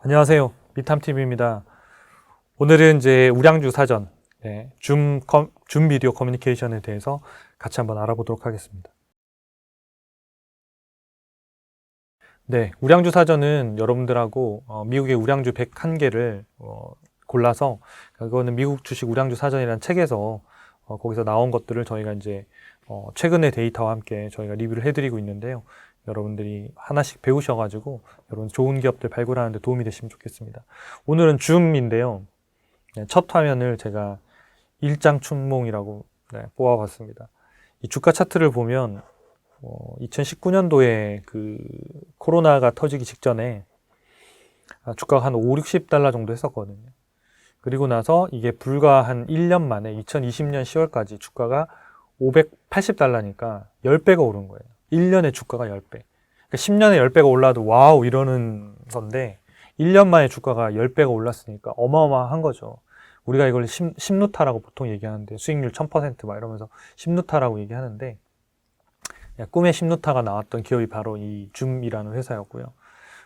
안녕하세요. 미탐TV입니다. 오늘은 이제 우량주 사전, 줌 비디오 커뮤니케이션에 대해서 같이 한번 알아보도록 하겠습니다. 네, 우량주 사전은 여러분들하고 미국의 우량주 101개를 골라서, 그거는 미국 주식 우량주 사전이라는 책에서 거기서 나온 것들을 저희가 이제 최근의 데이터와 함께 저희가 리뷰를 해드리고 있는데요. 여러분들이 하나씩 배우셔가지고 여러분 좋은 기업들 발굴하는 데 도움이 되시면 좋겠습니다. 오늘은 줌인데요. 첫 화면을 제가 일장춘몽이라고 뽑아봤습니다. 이 주가 차트를 보면 2019년도에 그 코로나가 터지기 직전에 주가가 한 5, 60달러 정도 했었거든요. 그리고 나서 이게 불과 한 1년 만에 2020년 10월까지 주가가 580달러니까 10배가 오른 거예요. 1년에 주가가 10배. 그러니까 10년에 10배가 올라도 와우 이러는 건데 1년 만에 주가가 10배가 올랐으니까 어마어마한 거죠. 우리가 이걸 10루타라고 보통 얘기하는데 수익률 1000% 막 이러면서 10루타라고 얘기하는데 꿈의 10루타가 나왔던 기업이 바로 이 줌이라는 회사였고요.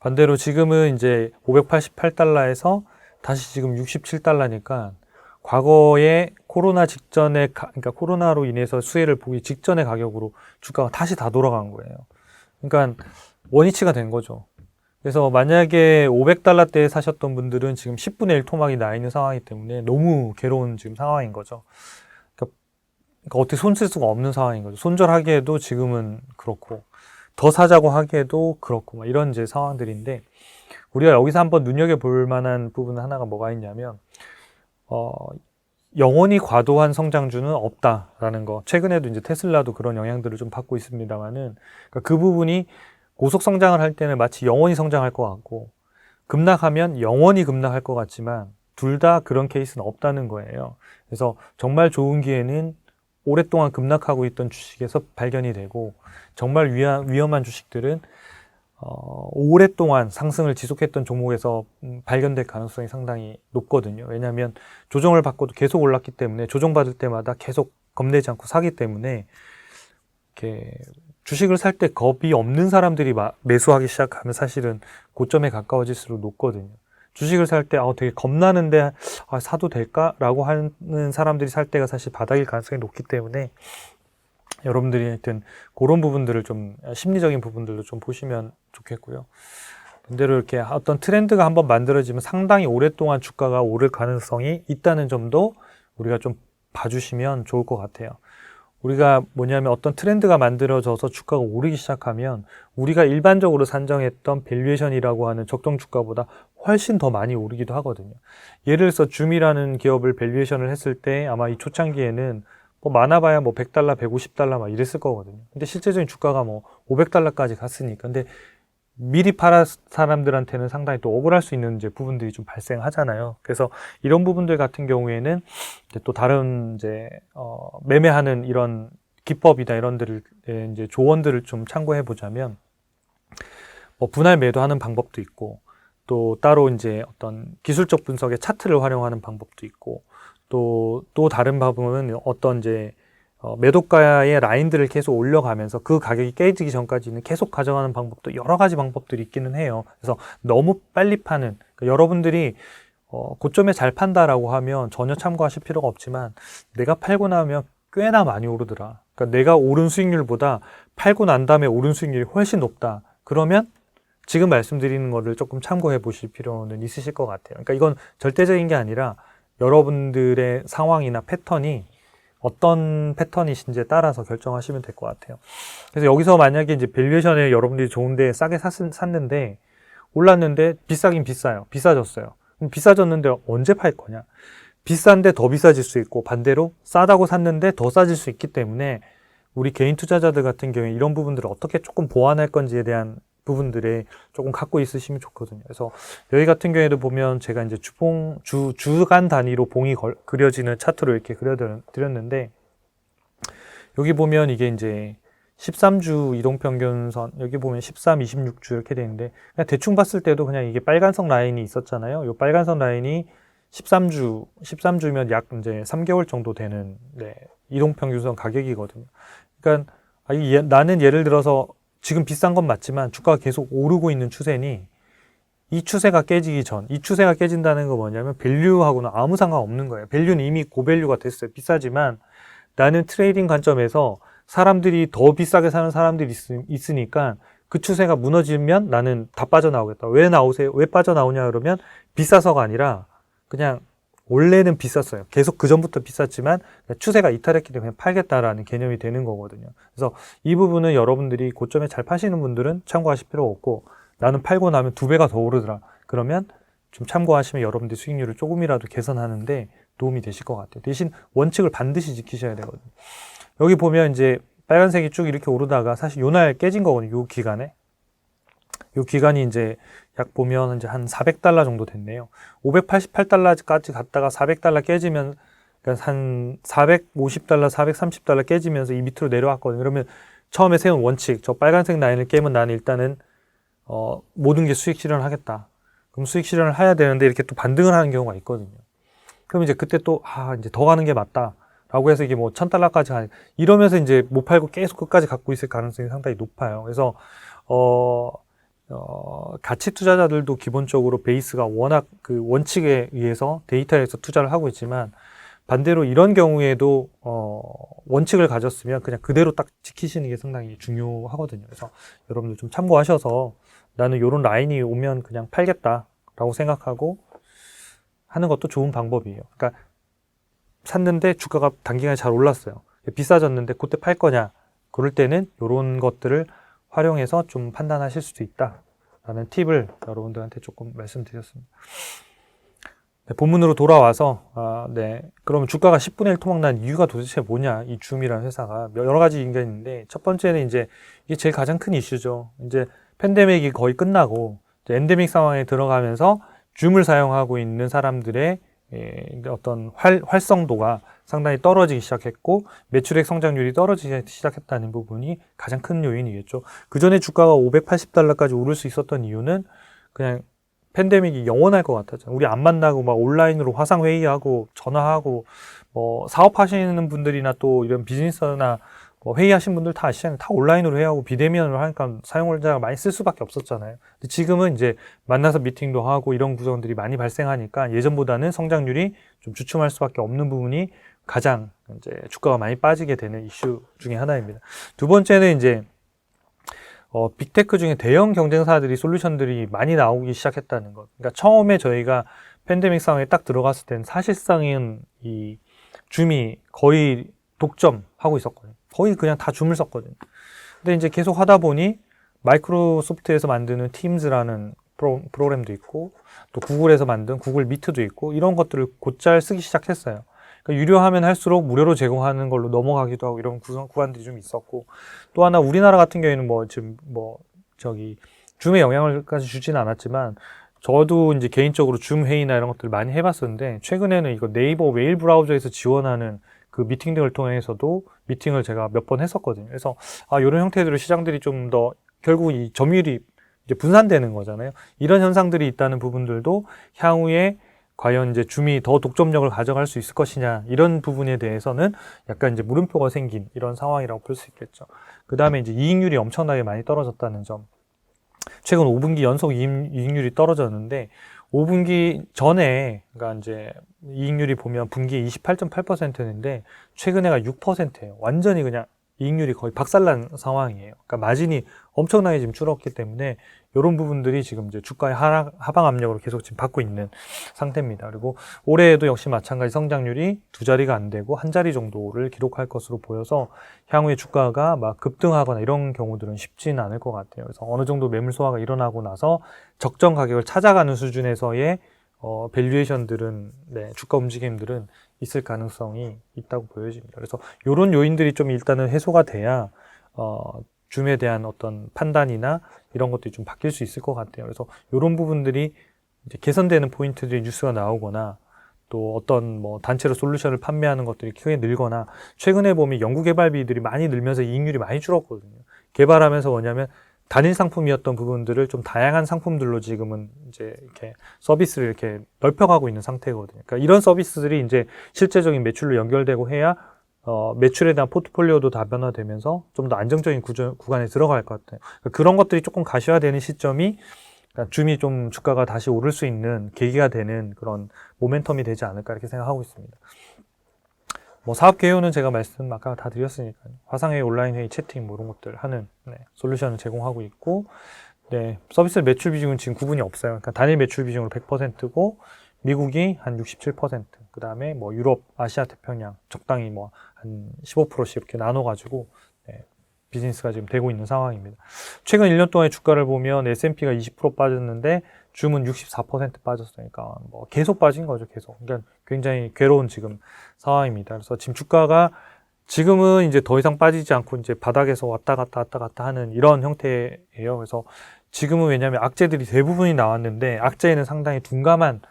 반대로 지금은 이제 588달러에서 다시 지금 67달러니까 과거에 코로나 직전에, 그러니까 코로나로 인해서 수혜를 보기 직전의 가격으로 주가가 다시 다 돌아간 거예요. 그러니까 원위치가 된 거죠. 그래서 만약에 500달러대에 사셨던 분들은 지금 10분의 1 토막이 나 있는 상황이기 때문에 너무 괴로운 지금 상황인 거죠. 그러니까 어떻게 손 쓸 수가 없는 상황인 거죠. 손절하기에도 지금은 그렇고, 더 사자고 하기에도 그렇고, 막 이런 이제 상황들인데, 우리가 여기서 한번 눈여겨볼 만한 부분 하나가 뭐가 있냐면, 영원히 과도한 성장주는 없다라는 거. 최근에도 이제 테슬라도 그런 영향들을 좀 받고 있습니다만은, 그러니까 그 부분이 고속 성장을 할 때는 마치 영원히 성장할 것 같고, 급락하면 영원히 급락할 것 같지만, 둘 다 그런 케이스는 없다는 거예요. 그래서 정말 좋은 기회는 오랫동안 급락하고 있던 주식에서 발견이 되고, 정말 위험한 주식들은 오랫동안 상승을 지속했던 종목에서 발견될 가능성이 상당히 높거든요. 왜냐하면 조정을 받고도 계속 올랐기 때문에 조정받을 때마다 계속 겁내지 않고 사기 때문에 이렇게 주식을 살 때 겁이 없는 사람들이 매수하기 시작하면 사실은 고점에 가까워질수록 높거든요. 주식을 살 때 되게 겁나는데 사도 될까라고 하는 사람들이 살 때가 사실 바닥일 가능성이 높기 때문에 여러분들이 하여튼 그런 부분들을 좀 심리적인 부분들도 좀 보시면 좋겠고요. 반대로 이렇게 어떤 트렌드가 한번 만들어지면 상당히 오랫동안 주가가 오를 가능성이 있다는 점도 우리가 좀 봐주시면 좋을 것 같아요. 우리가 뭐냐면 어떤 트렌드가 만들어져서 주가가 오르기 시작하면 우리가 일반적으로 산정했던 밸류에이션이라고 하는 적정 주가보다 훨씬 더 많이 오르기도 하거든요. 예를 들어서 줌이라는 기업을 밸류에이션을 했을 때 아마 이 초창기에는 많아봐야 100달러, 150달러 막 이랬을 거거든요. 근데 실제적인 주가가 500달러까지 갔으니까. 근데 미리 팔아 사람들한테는 상당히 또 억울할 수 있는 이제 부분들이 좀 발생하잖아요. 그래서 이런 부분들 같은 경우에는 이제 또 다른 이제 매매하는 이런 기법이나 이런들을 이제 조언들을 좀 참고해 보자면 분할 매도하는 방법도 있고 또 따로 이제 어떤 기술적 분석의 차트를 활용하는 방법도 있고 또 다른 방법은 어떤 이제 매도가의 라인들을 계속 올려가면서 그 가격이 깨지기 전까지는 계속 가져가는 방법도 여러 가지 방법들이 있기는 해요. 그래서 너무 빨리 파는, 그러니까 여러분들이 고점에 잘 판다라고 하면 전혀 참고하실 필요가 없지만 내가 팔고 나면 꽤나 많이 오르더라. 그러니까 내가 오른 수익률보다 팔고 난 다음에 오른 수익률이 훨씬 높다. 그러면 지금 말씀드리는 거를 조금 참고해 보실 필요는 있으실 것 같아요. 그러니까 이건 절대적인 게 아니라 여러분들의 상황이나 패턴이 어떤 패턴이신지에 따라서 결정하시면 될 것 같아요. 그래서 여기서 만약에 이제 밸류에이션에 여러분들이 좋은데 싸게 샀는데 올랐는데 비싸긴 비싸요. 비싸졌어요. 그럼 비싸졌는데 언제 팔 거냐? 비싼데 더 비싸질 수 있고 반대로 싸다고 샀는데 더 싸질 수 있기 때문에 우리 개인 투자자들 같은 경우에 이런 부분들을 어떻게 조금 보완할 건지에 대한 부분들에 조금 갖고 있으시면 좋거든요. 그래서 여기 같은 경우에도 보면 제가 이제 주간 단위로 봉이 그려지는 차트로 이렇게 그려드렸는데 여기 보면 이게 이제 13주 이동평균선, 여기 보면 13, 26주 이렇게 되어 있는데 그냥 대충 봤을 때도 그냥 이게 빨간색 라인이 있었잖아요. 이 빨간색 라인이 13주면 약 이제 3개월 정도 되는 이동평균선 가격이거든요. 그러니까 나는 예를 들어서 지금 비싼 건 맞지만 주가가 계속 오르고 있는 추세니 이 추세가 깨지기 전, 이 추세가 깨진다는 거 뭐냐면 밸류하고는 아무 상관없는 거예요. 밸류는 이미 고밸류가 됐어요. 비싸지만 나는 트레이딩 관점에서 사람들이 더 비싸게 사는 사람들이 있으니까 그 추세가 무너지면 나는 다 빠져나오겠다. 왜 나오세요? 왜 빠져나오냐 그러면 비싸서가 아니라 그냥 원래는 비쌌어요. 계속 그 전부터 비쌌지만 추세가 이탈했기 때문에 팔겠다라는 개념이 되는 거거든요. 그래서 이 부분은 여러분들이 고점에 잘 파시는 분들은 참고하실 필요가 없고, 나는 팔고 나면 2배가 더 오르더라. 그러면 좀 참고하시면 여러분들 수익률을 조금이라도 개선하는데 도움이 되실 것 같아요. 대신 원칙을 반드시 지키셔야 되거든요. 여기 보면 이제 빨간색이 쭉 이렇게 오르다가 사실 요날 깨진 거거든요. 요 기간에. 요 기간이 이제 약 보면 이제 한 400달러 정도 됐네요. 588달러까지 갔다가 400달러 깨지면, 그러니까 한 450달러, 430달러 깨지면서 이 밑으로 내려왔거든요. 그러면 처음에 세운 원칙, 저 빨간색 라인을 깨면 나는 일단은 모든 게 수익 실현을 하겠다. 그럼 수익 실현을 해야 되는데 이렇게 또 반등을 하는 경우가 있거든요. 그럼 이제 그때 또 이제 더 가는 게 맞다 라고 해서 이게 뭐 1000달러까지 가는, 이러면서 이제 못 팔고 계속 끝까지 갖고 있을 가능성이 상당히 높아요. 그래서 가치 투자자들도 기본적으로 베이스가 워낙 그 원칙에 의해서 데이터에서 투자를 하고 있지만, 반대로 이런 경우에도 원칙을 가졌으면 그냥 그대로 딱 지키시는 게 상당히 중요하거든요. 그래서 여러분들 좀 참고하셔서 나는 이런 라인이 오면 그냥 팔겠다라고 생각하고 하는 것도 좋은 방법이에요. 그러니까 샀는데 주가가 단기간에 잘 올랐어요. 비싸졌는데 그때 팔 거냐? 그럴 때는 이런 것들을 활용해서 좀 판단하실 수도 있다라는 팁을 여러분들한테 조금 말씀드렸습니다. 네, 본문으로 돌아와서 그러면 주가가 10분의 1 토막난 이유가 도대체 뭐냐? 이 줌이라는 회사가 여러 가지 이유가 있는데, 첫 번째는 이제 이게 제일 가장 큰 이슈죠. 이제 팬데믹이 거의 끝나고 이제 엔데믹 상황에 들어가면서 줌을 사용하고 있는 사람들의 어떤 활성도가 상당히 떨어지기 시작했고, 매출액 성장률이 떨어지기 시작했다는 부분이 가장 큰 요인이겠죠. 그 전에 주가가 580달러까지 오를 수 있었던 이유는 그냥 팬데믹이 영원할 것 같았잖아요. 우리 안 만나고 막 온라인으로 화상회의하고 전화하고, 뭐 사업하시는 분들이나 또 이런 비즈니스나 뭐 회의하신 분들 다 아시잖아요. 다 온라인으로 회의하고 비대면으로 하니까 사용자가 많이 쓸 수밖에 없었잖아요. 근데 지금은 이제 만나서 미팅도 하고 이런 구성들이 많이 발생하니까 예전보다는 성장률이 좀 주춤할 수밖에 없는 부분이 가장 이제 주가가 많이 빠지게 되는 이슈 중에 하나입니다. 두 번째는 이제 빅테크 중에 대형 경쟁사들이 솔루션들이 많이 나오기 시작했다는 것. 그러니까 처음에 저희가 팬데믹 상황에 딱 들어갔을 때는 사실상은 이 줌이 거의 독점하고 있었거든요. 거의 그냥 다 줌을 썼거든요. 근데 이제 계속 하다 보니 마이크로소프트에서 만드는 팀즈라는 프로그램도 있고, 또 구글에서 만든 구글 미트도 있고, 이런 것들을 곧잘 쓰기 시작했어요. 그러니까 유료하면 할수록 무료로 제공하는 걸로 넘어가기도 하고 이런 구간들이 좀 있었고, 또 하나 우리나라 같은 경우에는 줌에 영향을까지 주지는 않았지만, 저도 이제 개인적으로 줌 회의나 이런 것들을 많이 해봤었는데, 최근에는 이거 네이버 메일 브라우저에서 지원하는 그 미팅 등을 통해서도 미팅을 제가 몇 번 했었거든요. 그래서 이런 형태들의 시장들이 좀 더 결국 이 점유율이 이제 분산되는 거잖아요. 이런 현상들이 있다는 부분들도 향후에 과연 이제 줌이 더 독점력을 가져갈 수 있을 것이냐, 이런 부분에 대해서는 약간 이제 물음표가 생긴 이런 상황이라고 볼 수 있겠죠. 그 다음에 이제 이익률이 엄청나게 많이 떨어졌다는 점. 최근 5분기 연속 이익률이 떨어졌는데, 5분기 전에, 그러니까 이제 이익률이 보면 분기에 28.8%인데 최근에가 6%예요. 완전히 그냥 이익률이 거의 박살난 상황이에요. 그러니까 마진이 엄청나게 지금 줄었기 때문에 이런 부분들이 지금 이제 주가의 하방 압력으로 계속 지금 받고 있는 상태입니다. 그리고 올해에도 역시 마찬가지 성장률이 2자리가 안 되고 1자리 정도를 기록할 것으로 보여서 향후에 주가가 막 급등하거나 이런 경우들은 쉽지는 않을 것 같아요. 그래서 어느 정도 매물 소화가 일어나고 나서 적정 가격을 찾아가는 수준에서의 밸류에이션들은, 주가 움직임들은 있을 가능성이 있다고 보여집니다. 그래서 이런 요인들이 좀 일단은 해소가 돼야 줌에 대한 어떤 판단이나 이런 것들이 좀 바뀔 수 있을 것 같아요. 그래서 이런 부분들이 이제 개선되는 포인트들이 뉴스가 나오거나, 또 어떤 뭐 단체로 솔루션을 판매하는 것들이 크게 늘거나, 최근에 보면 연구개발비들이 많이 늘면서 이익률이 많이 줄었거든요. 개발하면서 뭐냐면 단일 상품이었던 부분들을 좀 다양한 상품들로 지금은 이제 이렇게 서비스를 이렇게 넓혀가고 있는 상태거든요. 그러니까 이런 서비스들이 이제 실제적인 매출로 연결되고 해야 매출에 대한 포트폴리오도 다변화되면서 좀 더 안정적인 구간에 들어갈 것 같아요. 그러니까 그런 것들이 조금 가시화되는 시점이 그러니까 줌이 좀 주가가 다시 오를 수 있는 계기가 되는 그런 모멘텀이 되지 않을까 이렇게 생각하고 있습니다. 뭐 사업 개요는 제가 말씀 아까 다 드렸으니까요. 화상회의, 온라인 회의, 채팅 뭐 이런 것들 하는 솔루션을 제공하고 있고, 서비스 매출 비중은 지금 구분이 없어요. 그러니까 단일 매출 비중으로 100%고 미국이 한 67%, 그 다음에 뭐 유럽, 아시아 태평양 적당히 뭐 한 15%씩 이렇게 나눠가지고 비즈니스가 지금 되고 있는 상황입니다. 최근 1년 동안의 주가를 보면 S&P가 20% 빠졌는데 줌은 64% 빠졌으니까 뭐 계속 빠진 거죠, 계속. 그러니까 굉장히 괴로운 지금 상황입니다. 그래서 지금 주가가 지금은 이제 더 이상 빠지지 않고 이제 바닥에서 왔다 갔다 하는 이런 형태예요. 그래서 지금은 왜냐하면 악재들이 대부분이 나왔는데 악재에는 상당히 둔감한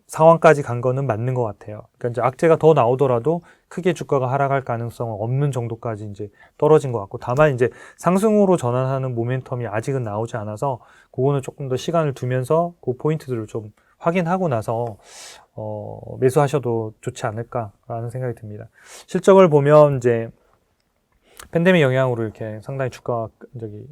상황까지 간 거는 맞는 것 같아요. 그러니까 이제 악재가 더 나오더라도 크게 주가가 하락할 가능성은 없는 정도까지 이제 떨어진 것 같고, 다만 이제 상승으로 전환하는 모멘텀이 아직은 나오지 않아서 그거는 조금 더 시간을 두면서 그 포인트들을 좀 확인하고 나서 매수하셔도 좋지 않을까라는 생각이 듭니다. 실적을 보면 이제 팬데믹 영향으로 이렇게 상당히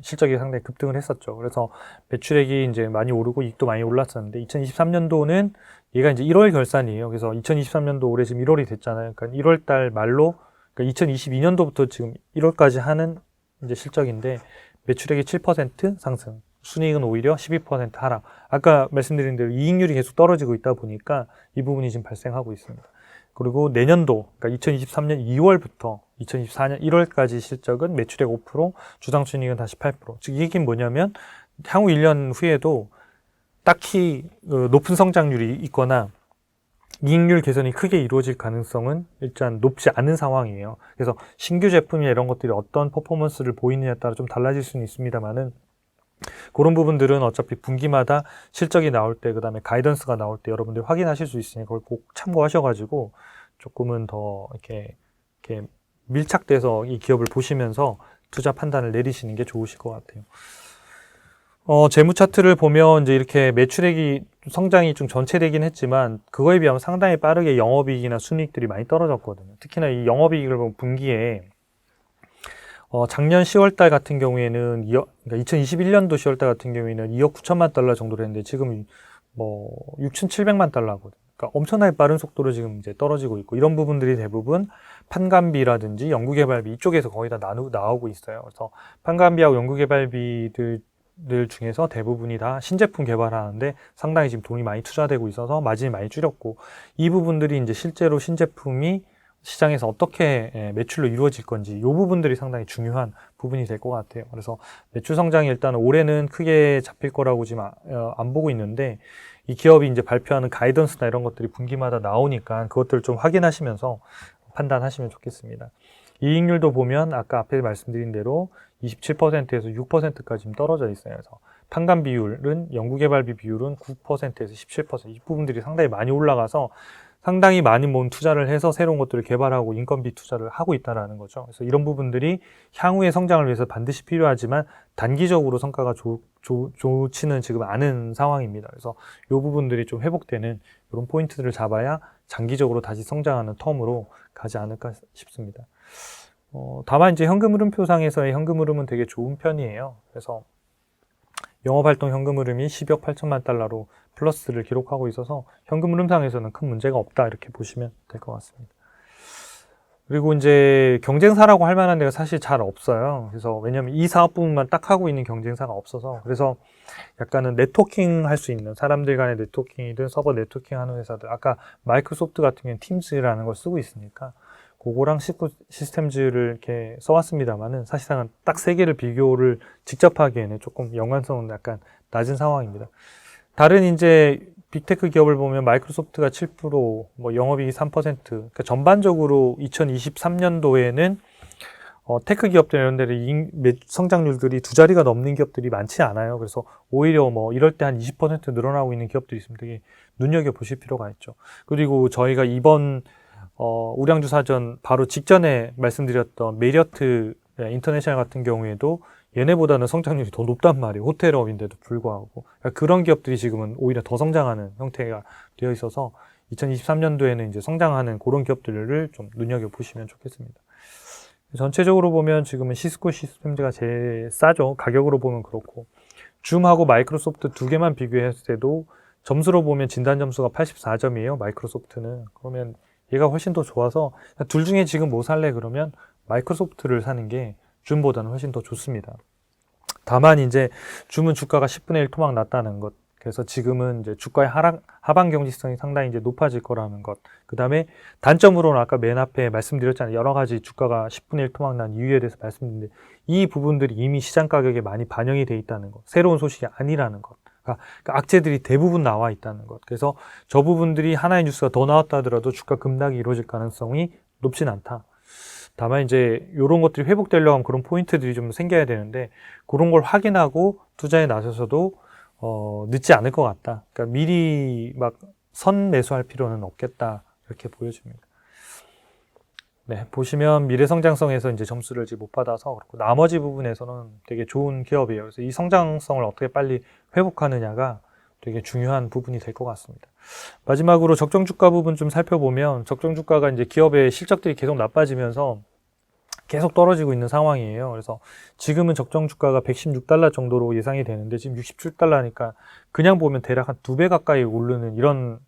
실적이 상당히 급등을 했었죠. 그래서 매출액이 이제 많이 오르고 이익도 많이 올랐었는데 2023년도는 얘가 이제 1월 결산이에요. 그래서 2023년도 올해 지금 1월이 됐잖아요. 그러니까 1월 달 말로, 그러니까 2022년도부터 지금 1월까지 하는 이제 실적인데 매출액이 7% 상승, 순이익은 오히려 12% 하락. 아까 말씀드린 대로 이익률이 계속 떨어지고 있다 보니까 이 부분이 지금 발생하고 있습니다. 그리고 내년도, 그러니까 2023년 2월부터 2024년 1월까지 실적은 매출액 5%, 주당순이익은 다시 8%. 즉, 이 얘기는 뭐냐면, 향후 1년 후에도 딱히 높은 성장률이 있거나 이익률 개선이 크게 이루어질 가능성은 일단 높지 않은 상황이에요. 그래서 신규 제품이나 이런 것들이 어떤 퍼포먼스를 보이느냐에 따라 좀 달라질 수는 있습니다만은, 그런 부분들은 어차피 분기마다 실적이 나올 때, 그 다음에 가이던스가 나올 때 여러분들이 확인하실 수 있으니 그걸 꼭 참고하셔가지고 조금은 더 이렇게 밀착돼서 이 기업을 보시면서 투자 판단을 내리시는 게 좋으실 것 같아요. 재무 차트를 보면 이제 이렇게 매출액이 성장이 좀 전체되긴 했지만 그거에 비하면 상당히 빠르게 영업이익이나 순이익들이 많이 떨어졌거든요. 특히나 이 영업이익을 보면 분기에 작년 10월달 같은 경우에는 그러니까 2021년도 10월달 같은 경우에는 2억 9천만 달러 정도로 했는데 지금 뭐 6,700만 달러거든요. 그러니까 엄청나게 빠른 속도로 지금 이제 떨어지고 있고, 이런 부분들이 대부분 판관비라든지 연구개발비 이쪽에서 거의 다 나오고 있어요. 그래서 판관비하고 연구개발비들 중에서 대부분이 다 신제품 개발하는데 상당히 지금 돈이 많이 투자되고 있어서 마진이 많이 줄였고, 이 부분들이 이제 실제로 신제품이 시장에서 어떻게 매출로 이루어질 건지 이 부분들이 상당히 중요한 부분이 될 것 같아요. 그래서 매출 성장이 일단 올해는 크게 잡힐 거라고 지금 안 보고 있는데, 이 기업이 이제 발표하는 가이던스나 이런 것들이 분기마다 나오니까 그것들을 좀 확인하시면서 판단하시면 좋겠습니다. 이익률도 보면 아까 앞에 말씀드린 대로 27%에서 6%까지 지금 떨어져 있어요. 그래서 판관 비율은, 연구개발비 비율은 9%에서 17%, 이 부분들이 상당히 많이 올라가서 상당히 많이 모은 투자를 해서 새로운 것들을 개발하고 인건비 투자를 하고 있다는 거죠. 그래서 이런 부분들이 향후의 성장을 위해서 반드시 필요하지만 단기적으로 성과가 좋지는 지금 않은 상황입니다. 그래서 이 부분들이 좀 회복되는 이런 포인트들을 잡아야 장기적으로 다시 성장하는 텀으로 가지 않을까 싶습니다. 다만 이제 현금 흐름표상에서의 현금 흐름은 되게 좋은 편이에요. 그래서 영업활동 현금 흐름이 10억 8천만 달러로 플러스를 기록하고 있어서 현금 흐름상에서는 큰 문제가 없다, 이렇게 보시면 될 것 같습니다. 그리고 이제 경쟁사라고 할 만한 데가 사실 잘 없어요. 그래서 왜냐하면 이 사업 부분만 딱 하고 있는 경쟁사가 없어서, 그래서 약간은 네트워킹 할 수 있는, 사람들 간의 네트워킹이든 서버 네트워킹 하는 회사들, 아까 마이크로소프트 같은 경우는 팀즈라는 걸 쓰고 있으니까 그거랑 시스템즈를 이렇게 써왔습니다만은 사실상은 딱 세 개를 비교를 직접 하기에는 조금 연관성은 약간 낮은 상황입니다. 다른 이제 빅테크 기업을 보면 마이크로소프트가 7%, 뭐 영업이익이 3%, 그러니까 전반적으로 2023년도에는 테크 기업들 이런 데를 성장률들이 두 자리가 넘는 기업들이 많지 않아요. 그래서 오히려 뭐 이럴 때 한 20% 늘어나고 있는 기업들이 있으면 되게 눈여겨보실 필요가 있죠. 그리고 저희가 이번 우량주사전 바로 직전에 말씀드렸던 메리어트 인터내셔널 같은 경우에도 얘네보다는 성장률이 더 높단 말이에요. 호텔업인데도 불구하고. 그러니까 그런 기업들이 지금은 오히려 더 성장하는 형태가 되어 있어서 2023년도에는 이제 성장하는 그런 기업들을 좀 눈여겨보시면 좋겠습니다. 전체적으로 보면 지금은 시스코 시스템즈가 제일 싸죠. 가격으로 보면 그렇고. 줌하고 마이크로소프트 두 개만 비교했을 때도 점수로 보면 진단 점수가 84점이에요. 마이크로소프트는. 그러면 얘가 훨씬 더 좋아서 둘 중에 지금 뭐 살래 그러면 마이크로소프트를 사는 게 줌보다는 훨씬 더 좋습니다. 다만 이제 줌은 주가가 10분의 1 토막 났다는 것. 그래서 지금은 이제 주가의 하방 경직성이 상당히 이제 높아질 거라는 것. 그 다음에 단점으로는 아까 맨 앞에 말씀드렸잖아요. 여러 가지 주가가 10분의 1 토막 난 이유에 대해서 말씀드렸는데 이 부분들이 이미 시장 가격에 많이 반영이 돼 있다는 것. 새로운 소식이 아니라는 것. 그러니까 악재들이 대부분 나와 있다는 것. 그래서 저 부분들이 하나의 뉴스가 더 나왔다 하더라도 주가 급락이 이루어질 가능성이 높진 않다. 다만 이제 이런 것들이 회복되려고 하면 그런 포인트들이 좀 생겨야 되는데 그런 걸 확인하고 투자에 나서서도 늦지 않을 것 같다. 그러니까 미리 막 선 매수할 필요는 없겠다. 이렇게 보여집니다. 네, 보시면 미래 성장성에서 이제 점수를 지금 못 받아서 그렇고 나머지 부분에서는 되게 좋은 기업이에요. 그래서 이 성장성을 어떻게 빨리 회복하느냐가 되게 중요한 부분이 될 것 같습니다. 마지막으로 적정 주가 부분 좀 살펴보면 적정 주가가 이제 기업의 실적들이 계속 나빠지면서 계속 떨어지고 있는 상황이에요. 그래서 지금은 적정 주가가 116달러 정도로 예상이 되는데 지금 67달러니까 그냥 보면 대략 한 2배 가까이 오르는 이런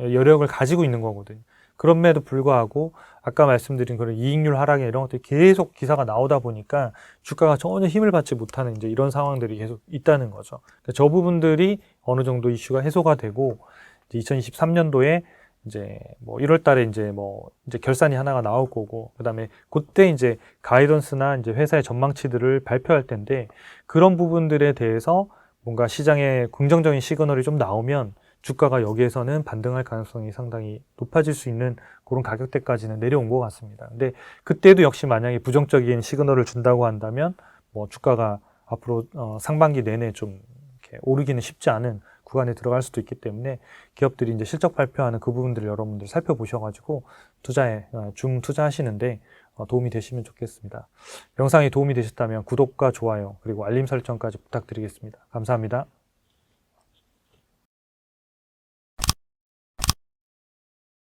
여력을 가지고 있는 거거든요. 그럼에도 불구하고 아까 말씀드린 그런 이익률 하락에 이런 것들이 계속 기사가 나오다 보니까 주가가 전혀 힘을 받지 못하는 이제 이런 상황들이 계속 있다는 거죠. 저 부분들이 어느 정도 이슈가 해소가 되고 2023년도에 이제 뭐 1월 달에 이제 결산이 하나가 나올 거고 그다음에 그때 이제 가이던스나 이제 회사의 전망치들을 발표할 텐데 그런 부분들에 대해서 뭔가 시장에 긍정적인 시그널이 좀 나오면 주가가 여기에서는 반등할 가능성이 상당히 높아질 수 있는 그런 가격대까지는 내려온 것 같습니다. 근데 그때도 역시 만약에 부정적인 시그널을 준다고 한다면 뭐 주가가 앞으로 상반기 내내 좀 이렇게 오르기는 쉽지 않은 구간에 들어갈 수도 있기 때문에 기업들이 이제 실적 발표하는 그 부분들을 여러분들 살펴보셔가지고 줌 투자하시는데 도움이 되시면 좋겠습니다. 영상이 도움이 되셨다면 구독과 좋아요 그리고 알림 설정까지 부탁드리겠습니다. 감사합니다.